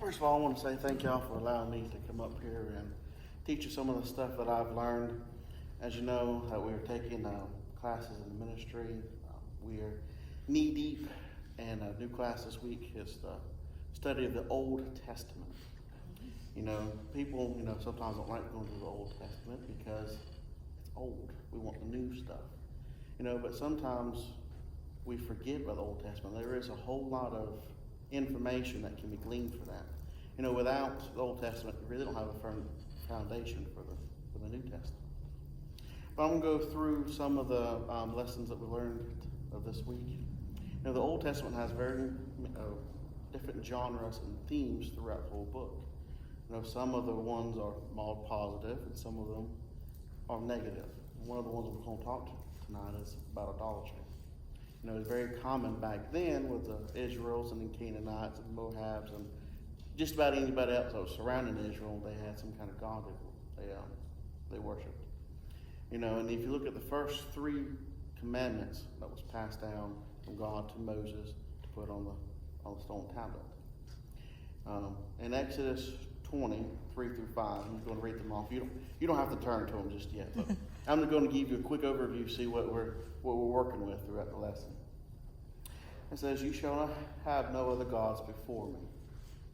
First of all, I want to say thank y'all for allowing me to come up here and teach you some of the stuff that I've learned. As you know, we're taking classes in the ministry. We are knee deep, and a new class this week is the study of the Old Testament. You know, people, sometimes don't like going to the Old Testament because it's old. We want the new stuff. But sometimes we forget about the Old Testament. There is a whole lot of information that can be gleaned for that. Without the Old Testament, you really don't have a firm foundation for the New Testament. But I'm going to go through some of the lessons that we learned of this week. The Old Testament has very different genres and themes throughout the whole book. Some of the ones are more positive, and some of them are negative. One of the ones we're going to talk tonight is about idolatry. It was very common back then with the Israelites and the Canaanites and the Moabs and just about anybody else that was surrounding Israel. They had some kind of god they worshipped. And if you look at the first 3 commandments that was passed down from God to Moses to put on the stone tablet. In Exodus 20, 3 through 5, I'm just going to read them off. You don't have to turn to them just yet, but I'm going to give you a quick overview, see what we're working with throughout the lesson. It says, "You shall not have no other gods before me.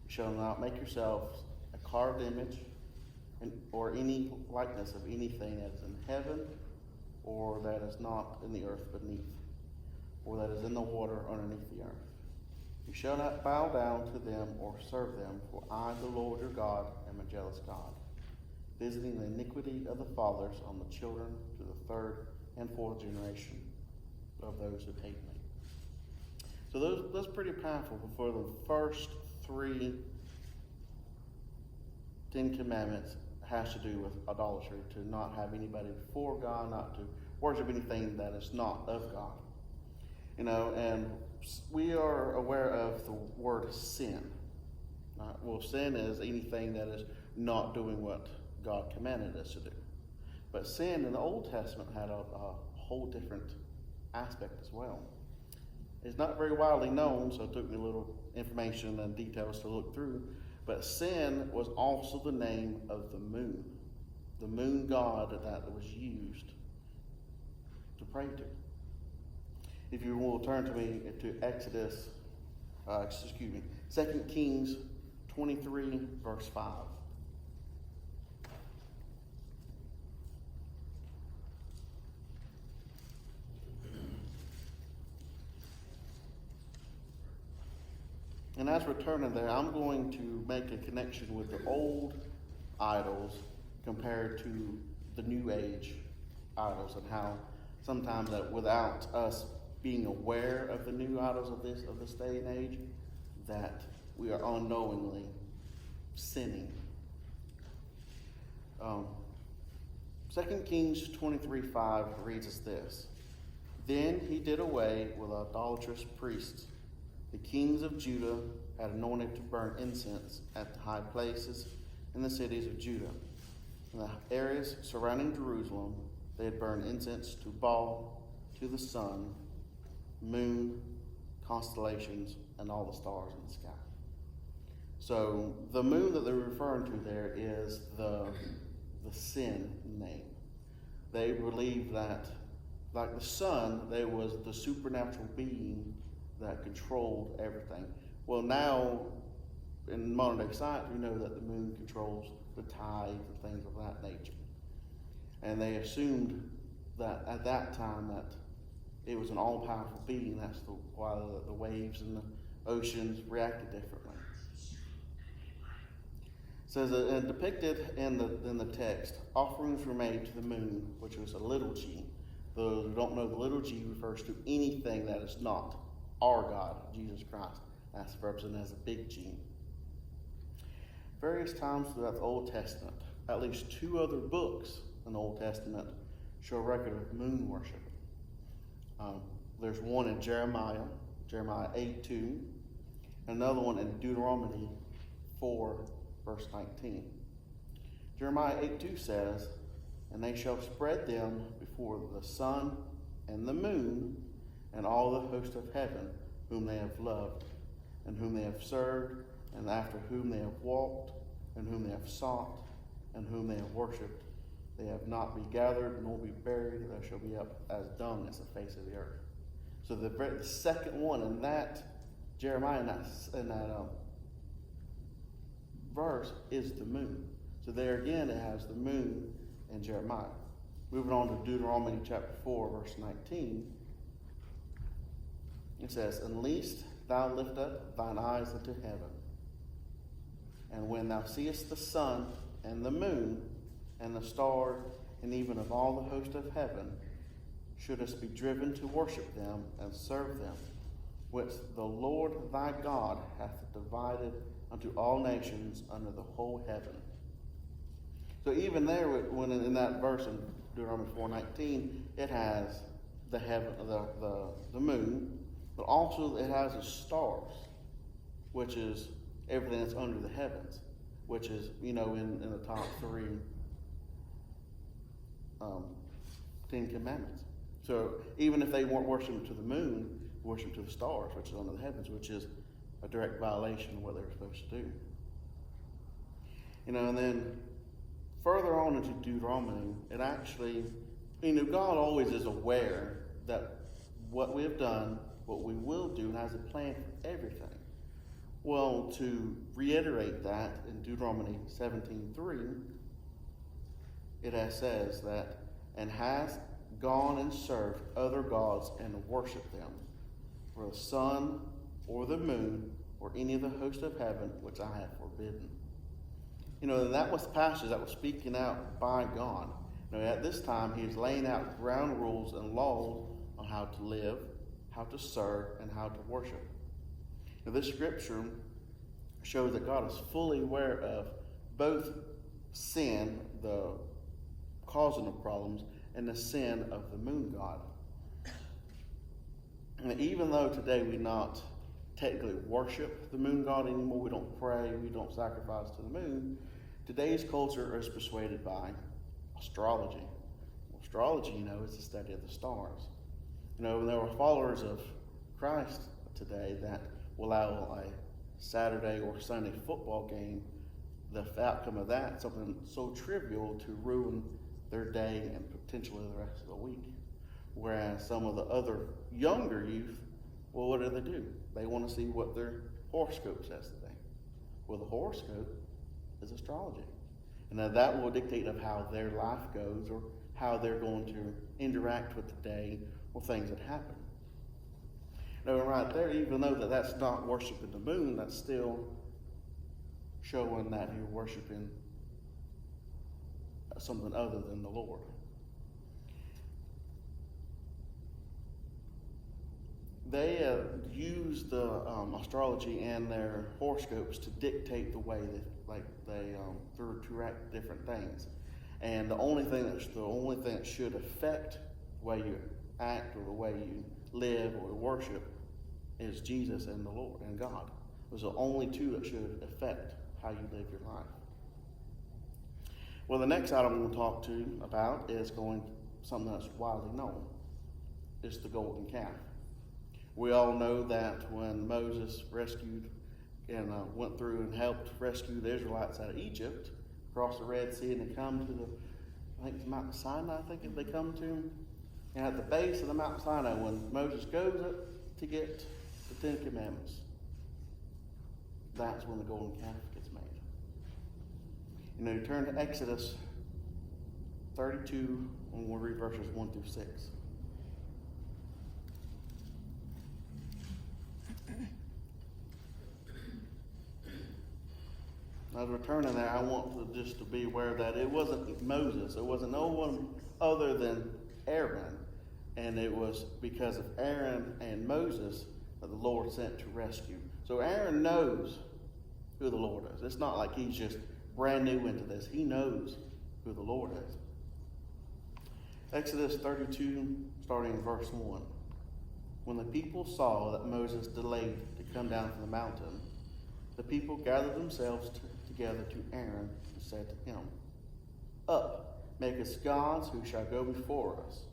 You shall not make yourselves a carved image or any likeness of anything that is in heaven or that is not in the earth beneath, or that is in the water underneath the earth. You shall not bow down to them or serve them, for I, the Lord your God, am a jealous God, visiting the iniquity of the fathers on the children to the 3rd and 4th generation of those who hate me." So that's pretty powerful. For the first 3 10 Commandments has to do with idolatry, to not have anybody before God, not to worship anything that is not of God. And we are aware of the word sin. Well, sin is anything that is not doing what God commanded us to do. But sin in the Old Testament had a whole different aspect as well. It's not very widely known, so it took me a little information and details to look through. But sin was also the name of the moon god that was used to pray to. If you will turn to me to Exodus, 2 Kings 23, verse 5. And as we're turning there, I'm going to make a connection with the old idols compared to the New Age idols, and how sometimes that without us being aware of the new idols of this day and age, that we are unknowingly sinning. 2 Kings 23:5 reads us this: "Then he did away with idolatrous priests. The kings of Judah had anointed to burn incense at the high places in the cities of Judah. In the areas surrounding Jerusalem, they had burned incense to Baal, to the sun, moon, constellations, and all the stars in the sky." So the moon that they're referring to there is the sin name. They believed that, like the sun, there was the supernatural being that controlled everything. Well, now, in modern day science, we know that the moon controls the tides and things of that nature. And they assumed that at that time that it was an all-powerful being. That's why the waves and the oceans reacted differently. It says, and depicted in the text, offerings were made to the moon, which was a little g. Those who don't know, the little g refers to anything that is not our God, Jesus Christ. That's represented as a big G. Various times throughout the Old Testament, at least 2 other books in the Old Testament show a record of moon worship. There's one in Jeremiah 8:2, and another one in Deuteronomy 4, verse 19. Jeremiah 8:2 says, "And they shall spread them before the sun and the moon and all the host of heaven, whom they have loved, and whom they have served, and after whom they have walked, and whom they have sought, and whom they have worshipped. They have not be gathered, nor be buried. They shall be up as dung as the face of the earth. So the second one in that Jeremiah, in that verse, is the moon. So there again, it has the moon in Jeremiah. Moving on to Deuteronomy chapter 4, verse 19. It says, "Unless thou lift up thine eyes unto heaven, and when thou seest the sun and the moon and the stars, and even of all the host of heaven, shouldest be driven to worship them and serve them, which the Lord thy God hath divided unto all nations under the whole heaven." So even there, when in that verse in Deuteronomy 4:19, it has the heaven, the moon, but also it has the stars, which is everything that's under the heavens, which is, in the top three 10 Commandments. So even if they weren't worshiping to the moon, worship to the stars, which is under the heavens, which is a direct violation of what they were supposed to do. And then further on into Deuteronomy, it actually, God always is aware that what we have done, what we will do, and has a plan for everything. Well, to reiterate that, in Deuteronomy 17:3, it says that, "And has gone and served other gods and worshipped them, or the sun, or the moon, or any of the host of heaven, which I have forbidden." And that was the passage that was speaking out by God. At this time, he is laying out ground rules and laws on how to live, how to serve, and how to worship. Now, this scripture shows that God is fully aware of both sin, the causing of problems, and the sin of the moon god. And even though today we not technically worship the moon god anymore, we don't pray, we don't sacrifice to the moon, today's culture is persuaded by astrology. Well, astrology, is the study of the stars. There are followers of Christ today that will allow a Saturday or Sunday football game, the outcome of that, something so trivial, to ruin their day and potentially the rest of the week. Whereas some of the other younger youth, well, what do? They want to see what their horoscope says today. Well, the horoscope is astrology. And that will dictate of how their life goes or how they're going to interact with the day or things that happen. Now, right there, even though that's not worshiping the moon, that's still showing that you're worshiping something other than the Lord. They use the astrology and their horoscopes to dictate the way they direct different things. And the only thing that should affect the way you act or the way you live or worship is Jesus and the Lord and God. Those are the only two that should affect how you live your life. Well, the next item I'm going to talk to about is something that's widely known. It's the golden calf. We all know that when Moses rescued and went through and helped rescue the Israelites out of Egypt, across the Red Sea, and they come to it's Mount Sinai, they come to. And at the base of the Mount Sinai, when Moses goes up to get the 10 Commandments, that's when the golden calf gets made. You turn to Exodus 32, and we'll read verses 1 through 6. As we're turning there, I want just to be aware that it wasn't Moses. It wasn't no one other than Aaron. And it was because of Aaron and Moses that the Lord sent to rescue. So Aaron knows who the Lord is. It's not like he's just brand new into this. He knows who the Lord is. Exodus 32, starting in verse 1. When the people saw that Moses delayed to come down from the mountain, the people gathered themselves together to Aaron and said to him, "Up, make us gods who shall go before us.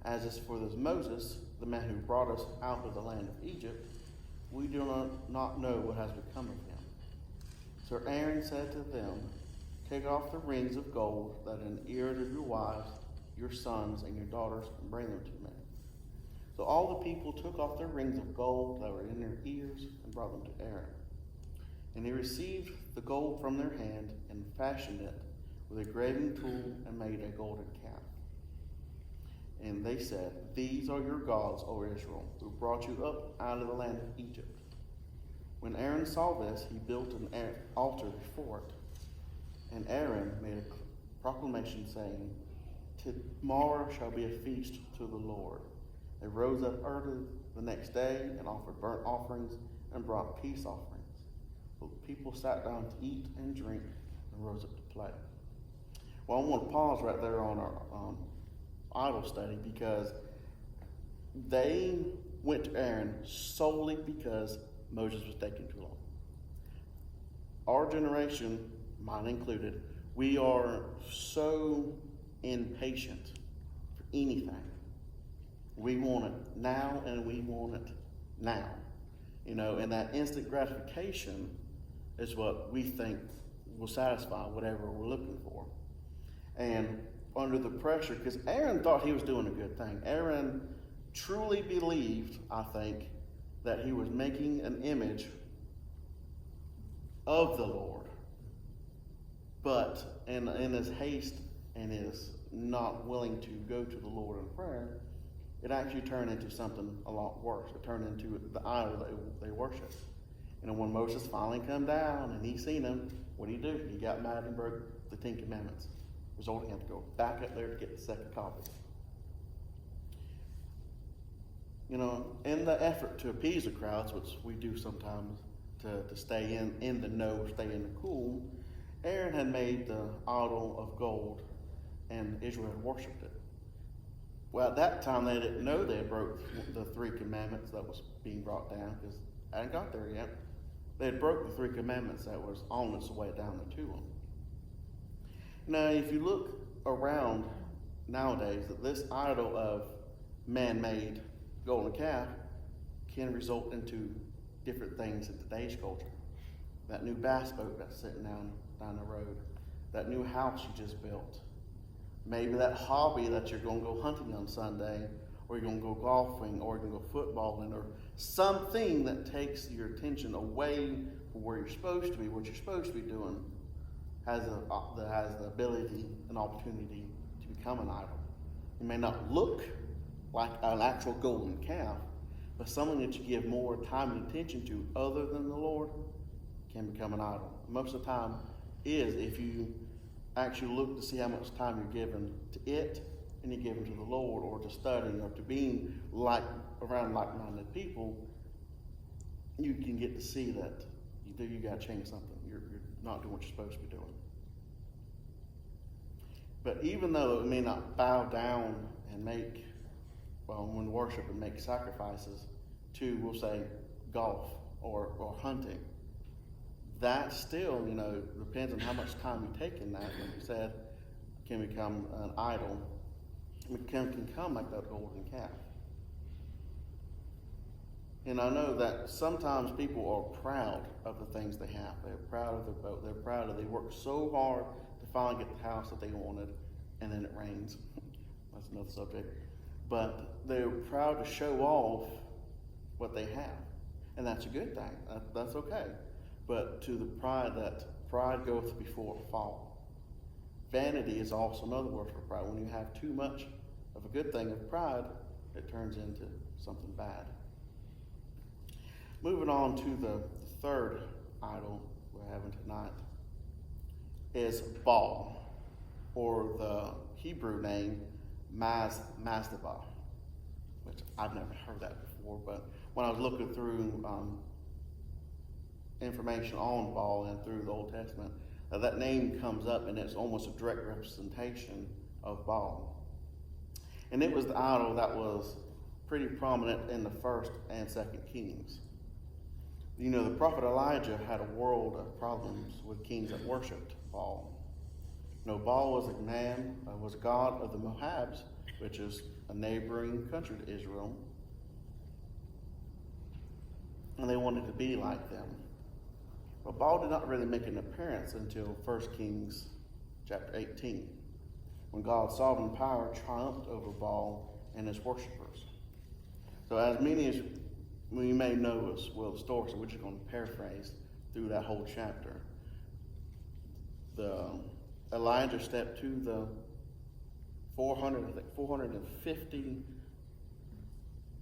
As is for this Moses, the man who brought us out of the land of Egypt, we do not know what has become of him." So Aaron said to them, take off the rings of gold that are in the ears of your wives, your sons, and your daughters, and bring them to me. So all the people took off their rings of gold that were in their ears and brought them to Aaron. And he received the gold from their hand and fashioned it with a graving tool and made a golden calf. And they said, these are your gods, O Israel, who brought you up out of the land of Egypt. When Aaron saw this, he built an altar before it. And Aaron made a proclamation saying, tomorrow shall be a feast to the Lord. They rose up early the next day and offered burnt offerings and brought peace offerings. The people sat down to eat and drink and rose up to play. Well, I want to pause right there on our idol study, because they went to Aaron solely because Moses was taking too long. Our generation, mine included, we are so impatient for anything. We want it now, and we want it now. And that instant gratification is what we think will satisfy whatever we're looking for. And under the pressure, because Aaron thought he was doing a good thing. Aaron truly believed, I think, that he was making an image of the Lord. But in his haste and his not willing to go to the Lord in prayer, it actually turned into something a lot worse. It turned into the idol that they worshiped. When Moses finally come down and he seen him, what did he do? He got mad and broke the 10 Commandments. Resulting in him to go back up there to get the second copy. In the effort to appease the crowds, which we do sometimes to stay in the know, stay in the cool, Aaron had made the idol of gold, and Israel had worshipped it. Well, at that time, they didn't know they had broke the 3 commandments that was being brought down, because I hadn't got there yet. They had broke the 3 commandments that was on its way down to them. Now, if you look around nowadays, that this idol of man-made golden calf can result into different things in today's culture. That new bass boat that's sitting down the road, that new house you just built, maybe that hobby that you're going to go hunting on Sunday, or you're going to go golfing, or you're going to go footballing, or something that takes your attention away from where you're supposed to be, what you're supposed to be doing, has the ability and opportunity to become an idol. It may not look like an actual golden calf, but something that you give more time and attention to other than the Lord can become an idol. Most of the time is if you actually look to see how much time you're giving to it and you're giving to the Lord, or to studying, or to being around like-minded people, you can get to see that you got to change something. You're not doing what you're supposed to be doing. But even though it may not bow down and when worship and make sacrifices to, we'll say, golf or hunting, that still, depends on how much time you take in that, like you said, can become an idol. It can come like that golden calf. And I know that sometimes people are proud of the things they have. They're proud of their boat. They're proud of they worked so hard to finally get the house that they wanted, and then it rains. That's another subject. But they're proud to show off what they have. And that's a good thing. That's okay. But to the pride goeth before a fall. Vanity is also another word for pride. When you have too much of a good thing of pride, it turns into something bad. Moving on to the third idol we're having tonight is Baal, or the Hebrew name Mazdabah, which I've never heard that before, but when I was looking through information on Baal and through the Old Testament, that name comes up, and it's almost a direct representation of Baal. And it was the idol that was pretty prominent in the first and second Kings. The prophet Elijah had a world of problems with kings that worshipped Baal. Baal was was a god of the Moabs, which is a neighboring country to Israel. And they wanted to be like them. But Baal did not really make an appearance until 1 Kings chapter 18, when God's sovereign power triumphed over Baal and his worshippers. So as many as we may know as well the story, so we're just going to paraphrase through that whole chapter. Elijah stepped to the 450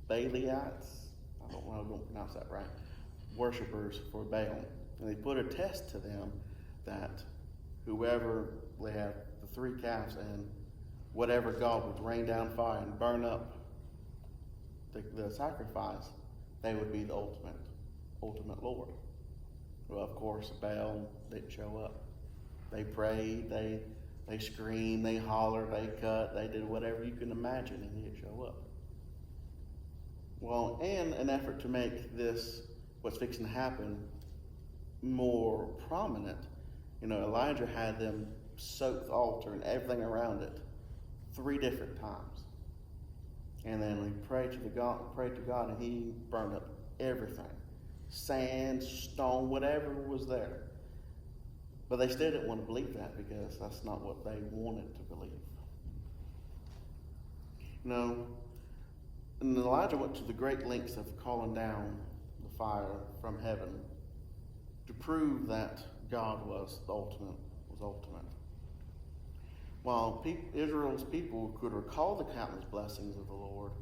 Baalites, I don't pronounce that right, worshippers for Baal. And they put a test to them that whoever they had the 3 calves and whatever God would rain down fire and burn up the sacrifice, they would be the ultimate Lord. Well, of course, Baal didn't show up. They prayed, they screamed, they hollered, they cut, they did whatever you can imagine, and he didn't show up. Well, in an effort to make this, what's fixing to happen, more prominent, Elijah had them soak the altar and everything around it 3 different times. And then we prayed to God, and he burned up everything. Sand, stone, whatever was there. But they still didn't want to believe that because that's not what they wanted to believe. And Elijah went to the great lengths of calling down the fire from heaven to prove that God was ultimate. While Israel's people could recall the countless blessings of the Lord,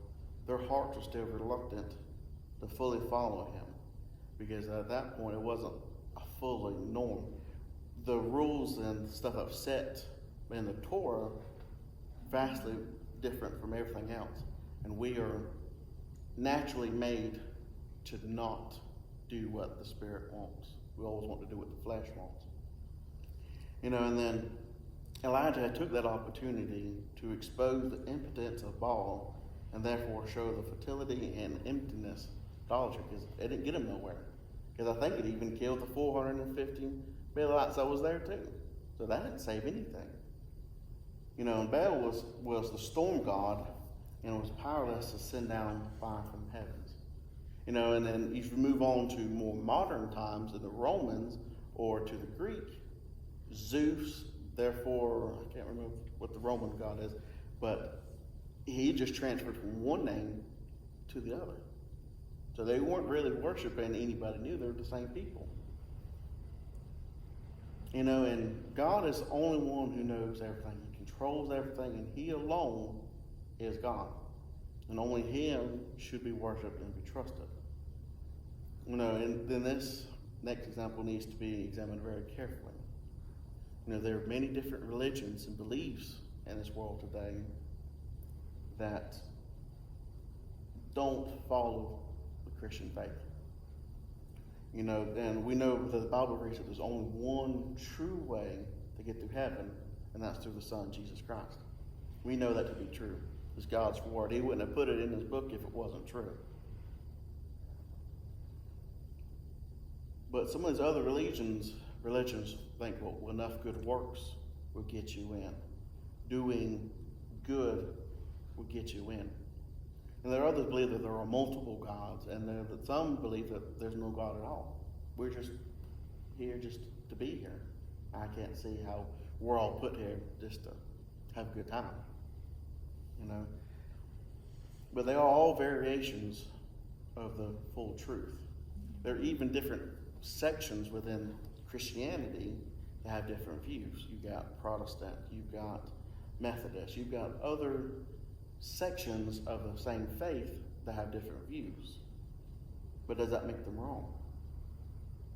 their hearts were still reluctant to fully follow him, because at that point it wasn't a fully norm. The rules and stuff I've set in the Torah vastly different from everything else, and we are naturally made to not do what the Spirit wants. We always want to do what the flesh wants. And then Elijah took that opportunity to expose the impotence of Baal and therefore show the fertility and emptiness of idolatry, because it didn't get him nowhere. Because I think it even killed the 450 Baalites that was there too. So that didn't save anything. And Baal was the storm god and was powerless to send down fire from the heavens. And then if you move on to more modern times, in the Romans or to the Greek, Zeus, therefore, I can't remember what the Roman god is, but he just transferred from one name to the other. So they weren't really worshiping anybody new, they were the same people. And God is the only one who knows everything. He controls everything, and he alone is God. And only him should be worshipped and be trusted. And then this next example needs to be examined very carefully. There are many different religions and beliefs in this world today that don't follow the Christian faith. And we know that the Bible reads that there's only one true way to get to heaven, and that's through the Son, Jesus Christ. We know that to be true. It's God's word. He wouldn't have put it in his book if it wasn't true. But some of these other religions think, well, enough good works will get you in. Doing good will get you in. And there are others believe that there are multiple gods, and some believe that there's no God at all. We're just here just to be here. I can't see how we're all put here just to have a good time. But they are all variations of the full truth. There are even different sections within Christianity that have different views. You've got Protestant, you've got Methodist, you've got other sections of the same faith that have different views. But does that make them wrong?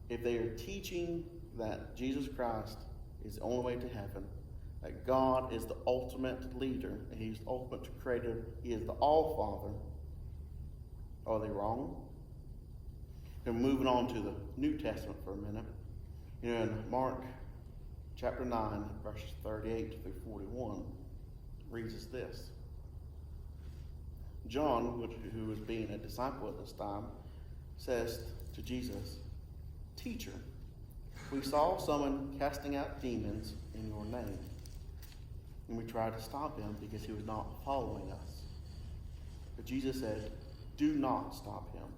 If they are teaching that Jesus Christ is the only way to heaven, that God is the ultimate leader, and he's the ultimate creator, he is the All-Father, are they wrong? And moving on to the New Testament for a minute, in Mark chapter 9, verses 38 through 41, reads us this. John, who was being a disciple at this time, says to Jesus, "Teacher, we saw someone casting out demons in your name, and we tried to stop him because he was not following us." But Jesus said, "Do not stop him,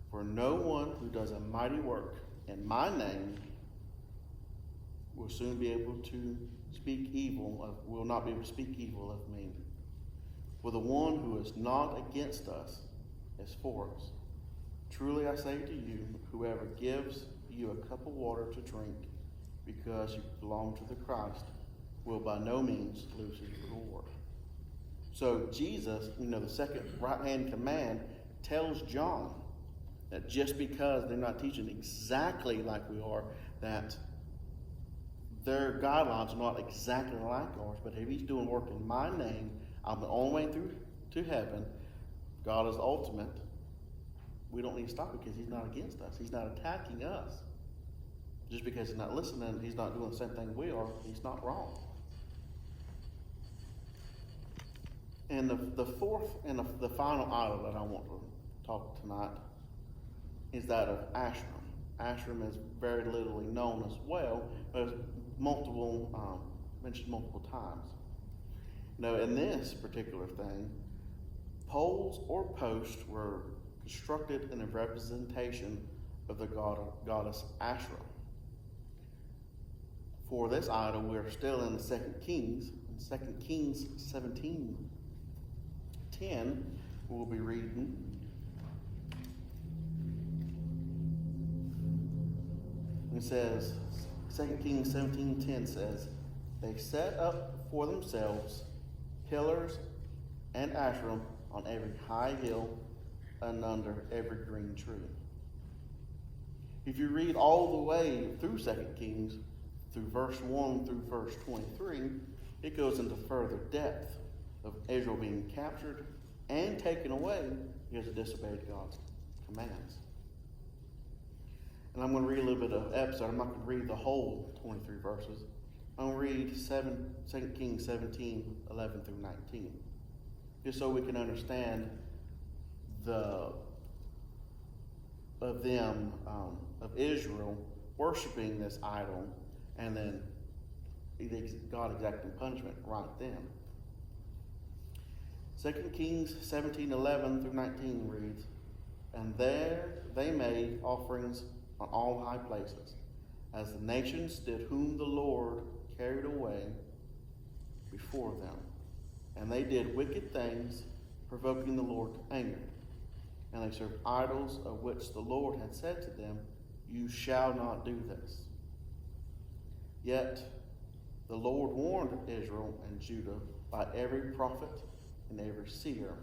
for no one who does a mighty work in my name will soon be able to will not be able to speak evil of me. For the one who is not against us is for us. Truly I say to you, whoever gives you a cup of water to drink because you belong to the Christ will by no means lose his reward. So Jesus, the second right-hand command tells John that just because they're not teaching exactly like we are, that their guidelines are not exactly like ours, but if he's doing work in my name, I'm the only way through to heaven. God is ultimate. We don't need to stop because he's not against us. He's not attacking us. Just because he's not listening, he's not doing the same thing we are, he's not wrong. And the fourth and the final idol that I want to talk tonight is that of Ashram. Ashram is very literally known as well, but it's mentioned multiple times. In this particular thing, poles or posts were constructed in a representation of the goddess Ashra. For this idol, we're still in the 2 Kings. In 2 Kings 17:10, we'll be reading. It says, 2 Kings 17:10 says, they set up for themselves pillars and Ashram on every high hill and under every green tree. If you read all the way through 2 Kings, through verse 1 through verse 23, it goes into further depth of Israel being captured and taken away because it disobeyed God's commands. And I'm going to read a little bit of episode. I'm not going to read the whole 23 verses. I'm going to read 2 Kings 17:11 through 19, just so we can understand of Israel worshiping this idol, and then God exacting punishment right then. 2 Kings 17:11 through 19 reads, and there they made offerings on all high places, as the nations did whom the Lord carried away before them. And they did wicked things, provoking the Lord to anger. And they served idols, of which the Lord had said to them, you shall not do this. Yet the Lord warned Israel and Judah by every prophet and every seer,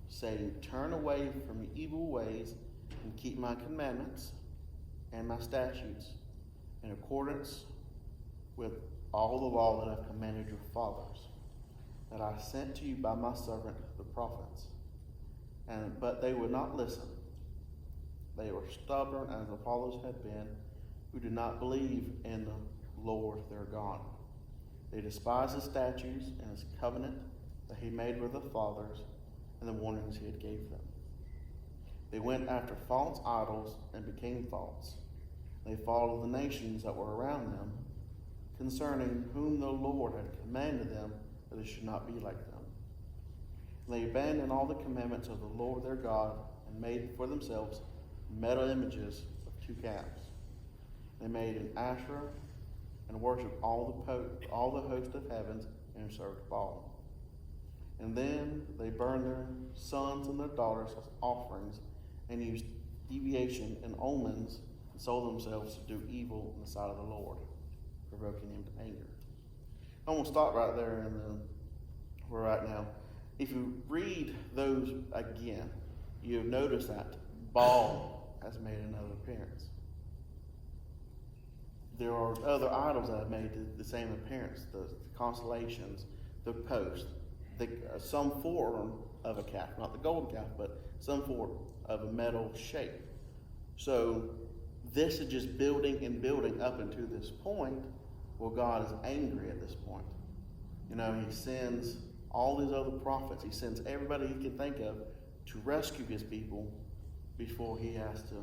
saying, turn away from your evil ways and keep my commandments and my statutes in accordance with all the law that I've commanded your fathers, that I sent to you by my servant the prophets. But they would not listen. They were stubborn as the fathers had been, who did not believe in the Lord their God. They despised his statutes and his covenant that he made with the fathers and the warnings he had gave them. They went after false idols and became false. They followed the nations that were around them, concerning whom the Lord had commanded them that they should not be like them. And they abandoned all the commandments of the Lord their God and made for themselves metal images of 2 calves. They made an Asherah and worshipped all the host of heavens and served Baal. And then they burned their sons and their daughters as offerings and used deviation and omens and sold themselves to do evil in the sight of the Lord, provoking him to anger. I'm going to stop right there and we're right now. If you read those again, you have noticed that Baal has made another appearance. There are other idols that have made the same appearance, the constellations, the post, some form of a calf, not the golden calf, but some form of a metal shape. So this is just building and building up into this point where God is angry at this point. He sends all these other prophets. He sends everybody he can think of to rescue his people before he has to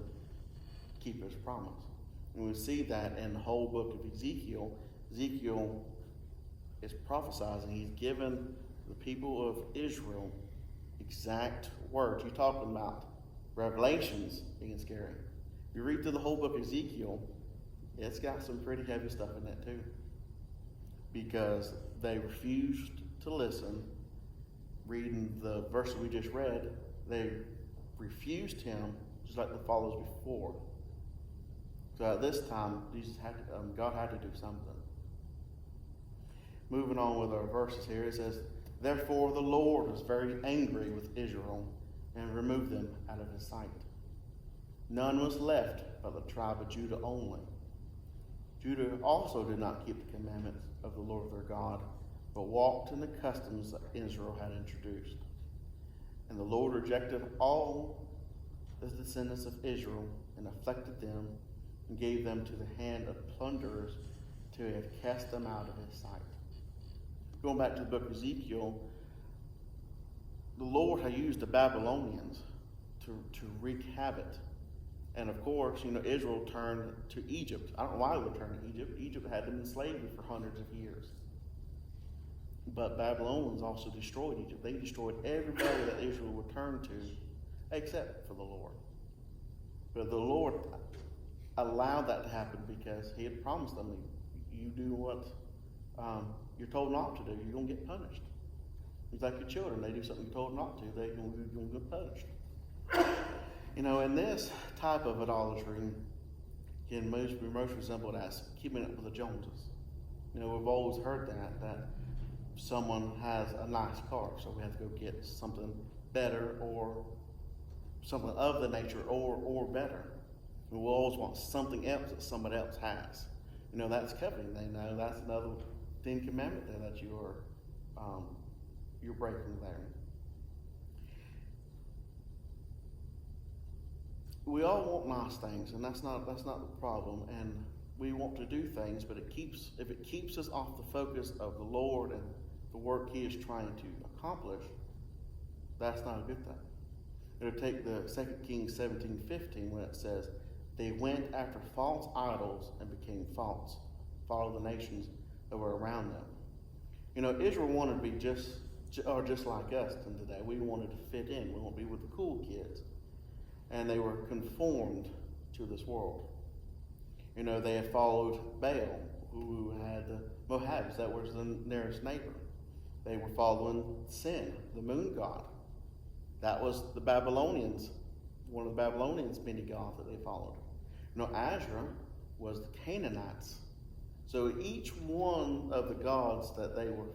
keep his promise. And we see that in the whole book of Ezekiel. Ezekiel is prophesizing. He's given the people of Israel exact words. You're talking about Revelations being scary. You read through the whole book of Ezekiel, it's got some pretty heavy stuff in it too. Because they refused to listen. Reading the verse we just read, they refused him just like the followers before. So at this time, God had to do something. Moving on with our verses here, it says, "Therefore the Lord was very angry with Israel and removed them out of his sight. None was left but the tribe of Judah only. Judah also did not keep the commandments of the Lord their God, but walked in the customs that Israel had introduced. And the Lord rejected all the descendants of Israel and afflicted them and gave them to the hand of plunderers till he had cast them out of his sight." Going back to the book of Ezekiel, the Lord had used the Babylonians to wreak havoc. And of course, Israel turned to Egypt. I don't know why they would turn to Egypt. Egypt had them in slavery for hundreds of years. But Babylonians also destroyed Egypt. They destroyed everybody that Israel would turn to, except for the Lord. But the Lord allowed that to happen because he had promised them, you do what you're told not to do, you're going to get punished. It's like your children. They do something you're told not to, they're going to get punished. And this type of idolatry can be most resembled as keeping up with the Joneses. We've always heard that someone has a nice car, so we have to go get something better or something of the nature or better. We will always want something else that somebody else has. That's coveting. They know that's another 10 commandment there that you're breaking there. We all want nice things, and that's not the problem. And we want to do things, but if it keeps us off the focus of the Lord and the work he is trying to accomplish, that's not a good thing. It'll take the 2 Kings 17:15 when it says, "They went after false idols and became false, followed the nations that were around them." Israel wanted to be just like us today. We wanted to fit in. We want to be with the cool kids. And they were conformed to this world. They had followed Baal, who had the Moabs, that was the nearest neighbor. They were following Sin, the moon god. That was the Babylonians, one of the Babylonians' many gods that they followed. Asherah was the Canaanites. So each one of the gods that they were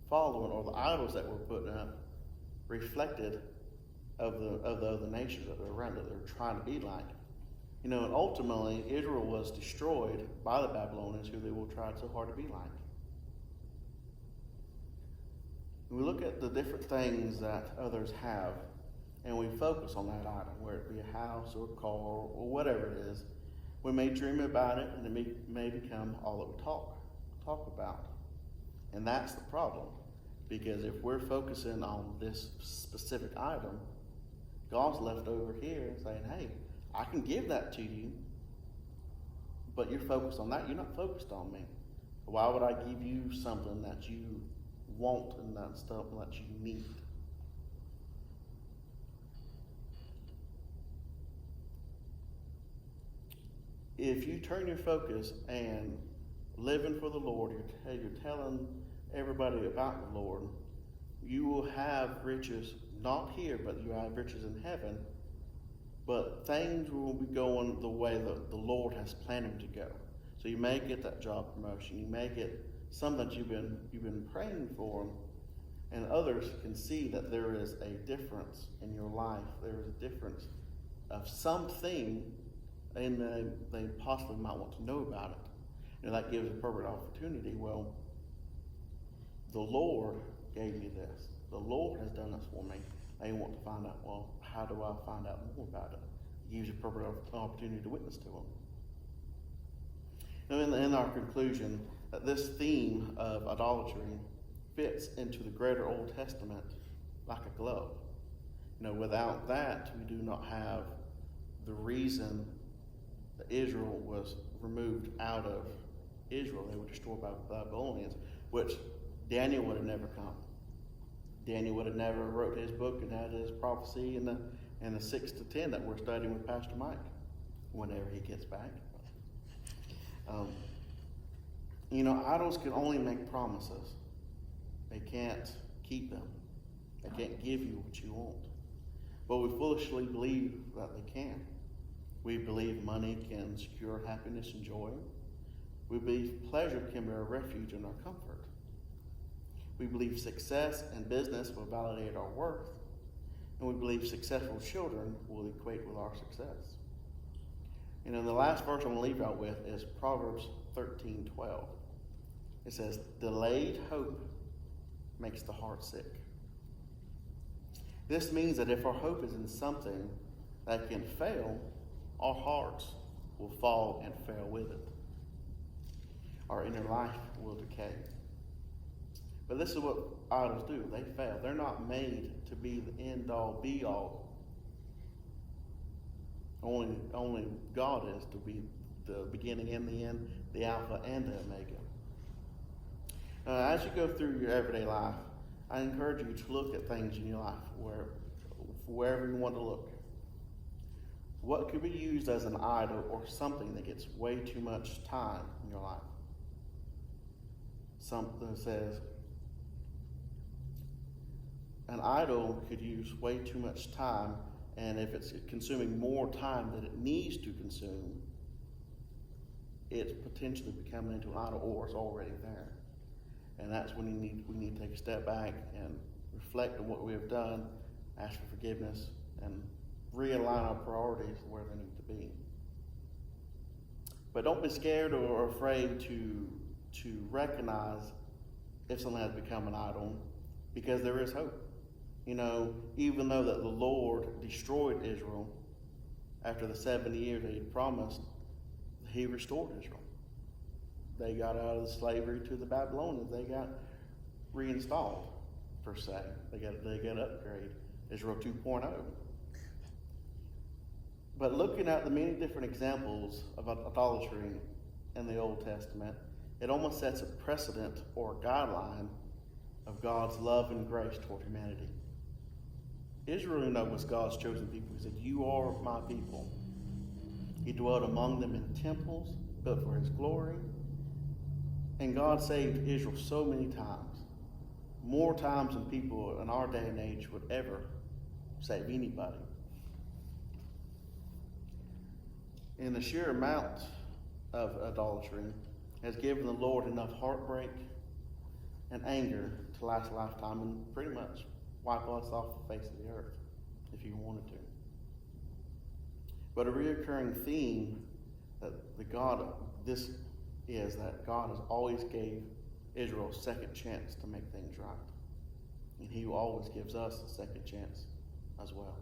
following, or the idols that were put up, reflected of the other nations that were around that they were trying to be like. And ultimately, Israel was destroyed by the Babylonians, who they will try so hard to be like. We look at the different things that others have, and we focus on that item, whether it be a house or a car or whatever it is. We may dream about it, and it may become all that we talk about. And that's the problem, because if we're focusing on this specific item, God's left over here saying, "Hey, I can give that to you, but you're focused on that. You're not focused on me. Why would I give you something that you want and that stuff that you need?" If you turn your focus and living for the Lord, you're telling everybody about the Lord, you will have riches, not here, but you have riches in heaven. But things will be going the way that the Lord has planned them to go. So you may get that job promotion. You may get something that you've been praying for, and others can see that there is a difference in your life. There is a difference of something, and they possibly might want to know about it. That gives a perfect opportunity. Well, the Lord gave me this. The Lord has done this for me. They want to find out, well, how do I find out more about it? It gives you a perfect opportunity to witness to them. Now, in our conclusion, that this theme of idolatry fits into the greater Old Testament like a glove. Without that, we do not have the reason that Israel was removed out of Israel. They were destroyed by the Babylonians, which Daniel would have never come. Daniel would have never wrote his book and had his prophecy in the 6 to 10 that we're studying with Pastor Mike. whenever he gets back. Um, idols can only make promises. They can't keep them. They can't give you what you want. But we foolishly believe that they can. We believe money can secure happiness and joy. We believe pleasure can be a refuge in our comfort. We believe success and business will validate our worth. And we believe successful children will equate with our success. And then the last verse I'm going to leave out with is Proverbs 13:12. It says, delayed hope makes the heart sick. This means that if our hope is in something that can fail, our hearts will fall and fail with it. Our inner life will decay. But this is what idols do. They fail. They're not made to be the end-all, be-all. Only God is to be the beginning and the end, the Alpha and the Omega. As you go through your everyday life, I encourage you to look at things in your life, wherever you want to look. What could be used as an idol or something that gets way too much time in your life? Something says, an idol could use way too much time, and if it's consuming more time than it needs to consume, it's potentially becoming into an idol, or it's already there. And that's when we need to take a step back and reflect on what we have done, ask for forgiveness, and realign our priorities where they need to be. But don't be scared or afraid to recognize if something has become an idol, because there is hope. Even though that the Lord destroyed Israel after the 70 years that he promised, he restored Israel. They got out of the slavery to the Babylonians. They got reinstalled, per se. They got upgrade. Israel 2.0. But looking at the many different examples of idolatry in the Old Testament, it almost sets a precedent or a guideline of God's love and grace toward humanity. Israel was God's chosen people. He said, "You are my people." He dwelt among them in temples built for his glory. And God saved Israel so many times, more times than people in our day and age would ever save anybody. And the sheer amount of idolatry has given the Lord enough heartbreak and anger to last a lifetime and pretty much wipe us off the face of the earth if he wanted to. But a recurring theme that God has always gave Israel a second chance to make things right. And he always gives us a second chance as well.